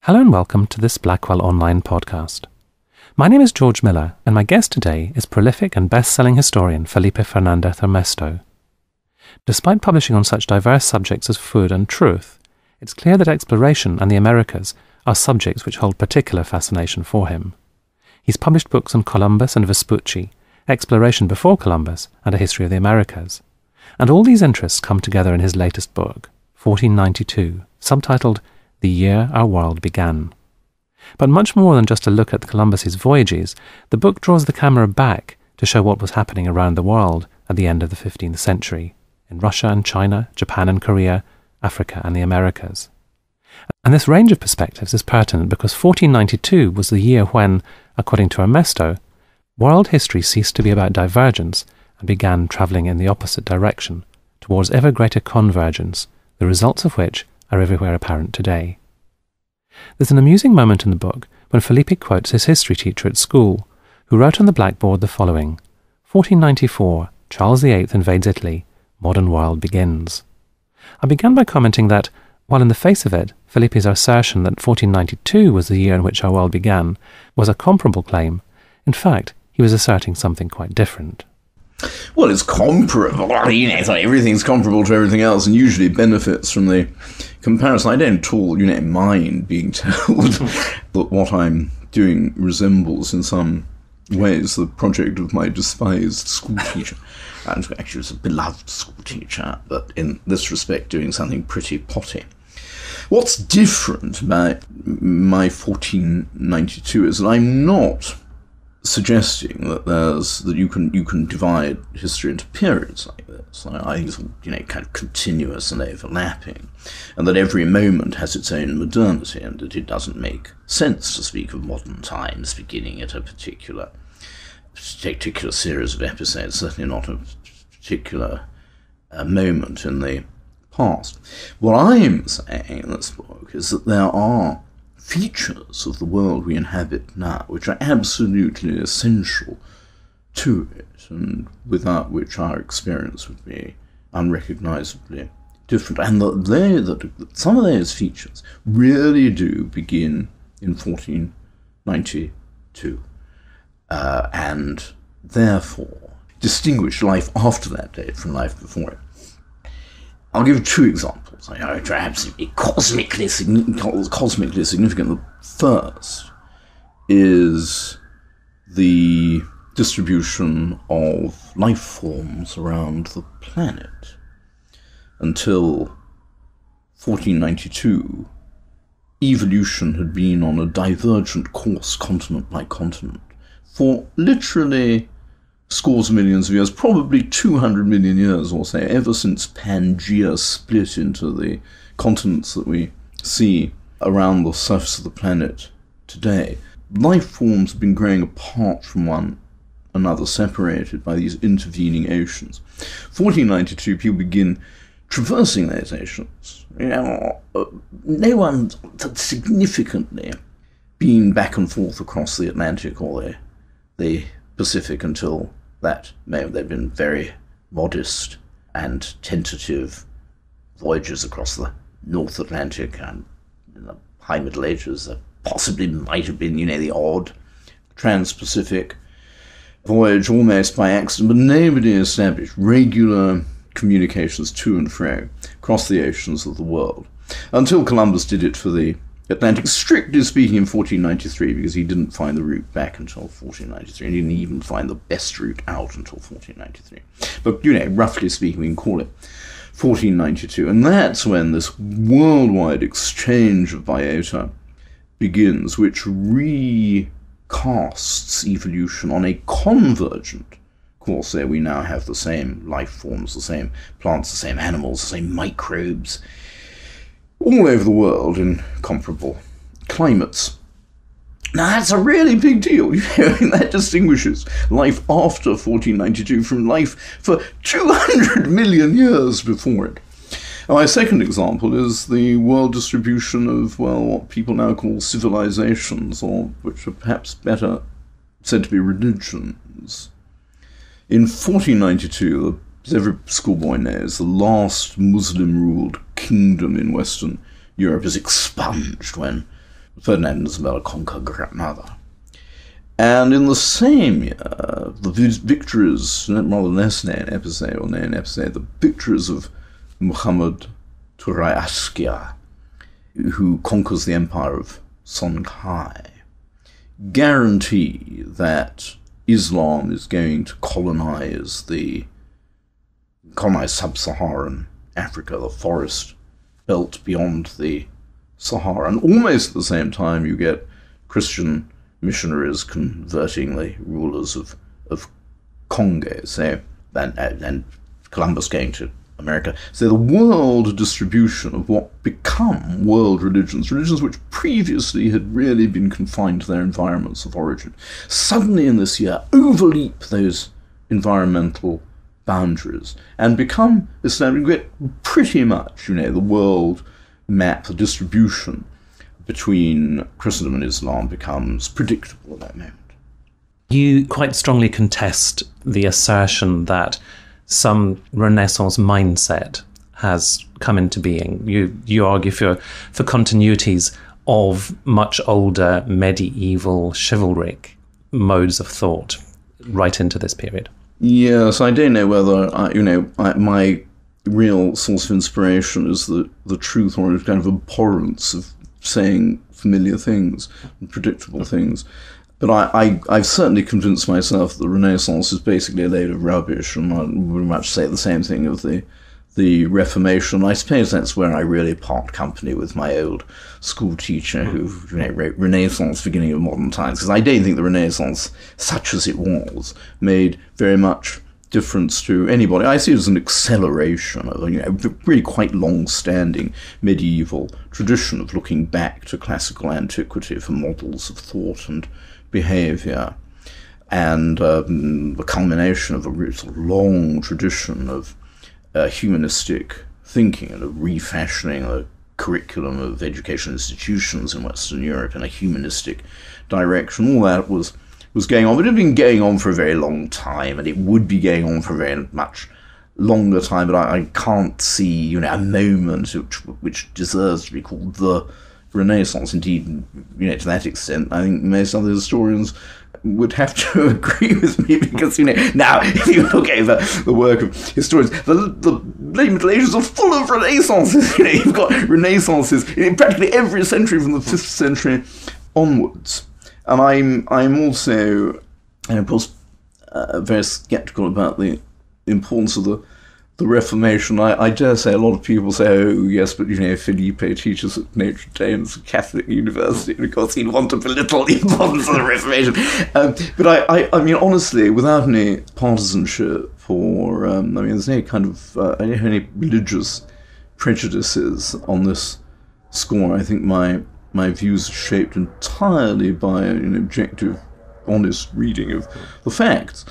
Hello and welcome to this Blackwell online podcast. My name is George Miller, and my guest today is prolific and best-selling historian Felipe Fernandez-Armesto. Despite publishing on such diverse subjects as food and truth, it's clear that exploration and the Americas are subjects which hold particular fascination for him. He's published books on Columbus and Vespucci, exploration before Columbus, and a history of the Americas. And all these interests come together in his latest book, 1492, subtitled The Year Our World Began. But much more than just a look at Columbus's voyages, the book draws the camera back to show what was happening around the world at the end of the 15th century, in Russia and China, Japan and Korea, Africa and the Americas. And this range of perspectives is pertinent because 1492 was the year when, according to Armesto, world history ceased to be about divergence and began travelling in the opposite direction, towards ever greater convergence, the results of which are everywhere apparent today. There's an amusing moment in the book when Felipe quotes his history teacher at school, who wrote on the blackboard the following: 1494, Charles VIII invades Italy, modern world begins. I began by commenting that, while in the face of it, Felipe's assertion that 1492 was the year in which our world began was a comparable claim, in fact, he was asserting something quite different. Well, it's comparable. It's like everything's comparable to everything else and usually benefits from the comparison. I don't at all, mind being told that what I'm doing resembles in some ways the project of my despised school teacher. And actually was a beloved school teacher, but in this respect doing something pretty potty. What's different about my 1492 is that I'm not suggesting that you can divide history into periods like this. I think it's kind of continuous and overlapping, and that every moment has its own modernity, and that it doesn't make sense to speak of modern times beginning at a particular series of episodes, certainly not a particular moment in the past. What I'm saying in this book is that there are features of the world we inhabit now which are absolutely essential to it, and without which our experience would be unrecognisably different. And that some of those features really do begin in 1492, and therefore distinguish life after that date from life before it. I'll give two examples, which are absolutely cosmically significant. The first is the distribution of life forms around the planet. Until 1492, evolution had been on a divergent course, continent by continent, for literally scores of millions of years, probably 200 million years or so, ever since Pangaea split into the continents that we see around the surface of the planet today. Life forms have been growing apart from one another, separated by these intervening oceans. 1492, people begin traversing those oceans. No one had significantly been back and forth across the Atlantic or the Pacific until that moment. There have been very modest and tentative voyages across the North Atlantic, and in the High Middle Ages there possibly might have been, the odd trans-Pacific voyage almost by accident, but nobody established regular communications to and fro across the oceans of the world until Columbus did it for the Atlantic, strictly speaking, in 1493, because he didn't find the route back until 1493, and he didn't even find the best route out until 1493. But, roughly speaking, we can call it 1492, and that's when this worldwide exchange of biota begins, which recasts evolution on a convergent course. There we now have the same life forms, the same plants, the same animals, the same microbes, all over the world in comparable climates. Now that's a really big deal. That distinguishes life after 1492 from life for 200 million years before it. And my second example is the world distribution of, what people now call civilisations, or which are perhaps better said to be religions. In 1492, as every schoolboy knows, the last Muslim-ruled kingdom in Western Europe is expunged when Fernandez-Armesto conquer Granada. And in the same year, the victories, rather less known episode, the victories of Muhammad Turai Askia, who conquers the empire of Songhai, guarantee that Islam is going to colonize sub-Saharan Africa, the forest belt beyond the Sahara. And almost at the same time, you get Christian missionaries converting the rulers of Congo, and Columbus going to America. So the world distribution of what become world religions which previously had really been confined to their environments of origin, suddenly in this year overleap those environmental boundaries and become Islamic. You get pretty much, the world map, the distribution between Christendom and Islam becomes predictable at that moment. You quite strongly contest the assertion that some Renaissance mindset has come into being. You argue for continuities of much older medieval chivalric modes of thought right into this period. Yes, I don't know whether my real source of inspiration is the truth or a kind of abhorrence of saying familiar things and predictable things. But I've certainly convinced myself that the Renaissance is basically a load of rubbish, and I would much say the same thing of the Reformation. I suppose that's where I really part company with my old school teacher who wrote Renaissance, beginning of modern times, because I don't think the Renaissance, such as it was, made very much difference to anybody. I see it as an acceleration of a really quite long-standing medieval tradition of looking back to classical antiquity for models of thought and behaviour, and the culmination of a long tradition of humanistic thinking and of refashioning the curriculum of education institutions in Western Europe in a humanistic direction. All that was going on. But it had been going on for a very long time, and it would be going on for a very much longer time, but I can't see a moment which deserves to be called the Renaissance. Indeed, to that extent, I think most other historians would have to agree with me, because now if you look over the work of historians, the late Middle Ages are full of Renaissances. You've got Renaissances in practically every century from the 5th century onwards. And I'm also, of course, very sceptical about the importance of the Reformation. I dare say a lot of people say, oh yes, but Felipe teaches at Notre Dame, it's a Catholic university, and of course he'd want to belittle the importance of the Reformation. But I mean, honestly, without any partisanship or there's no kind of any religious prejudices on this score. I think my views are shaped entirely by an objective, honest reading of the facts.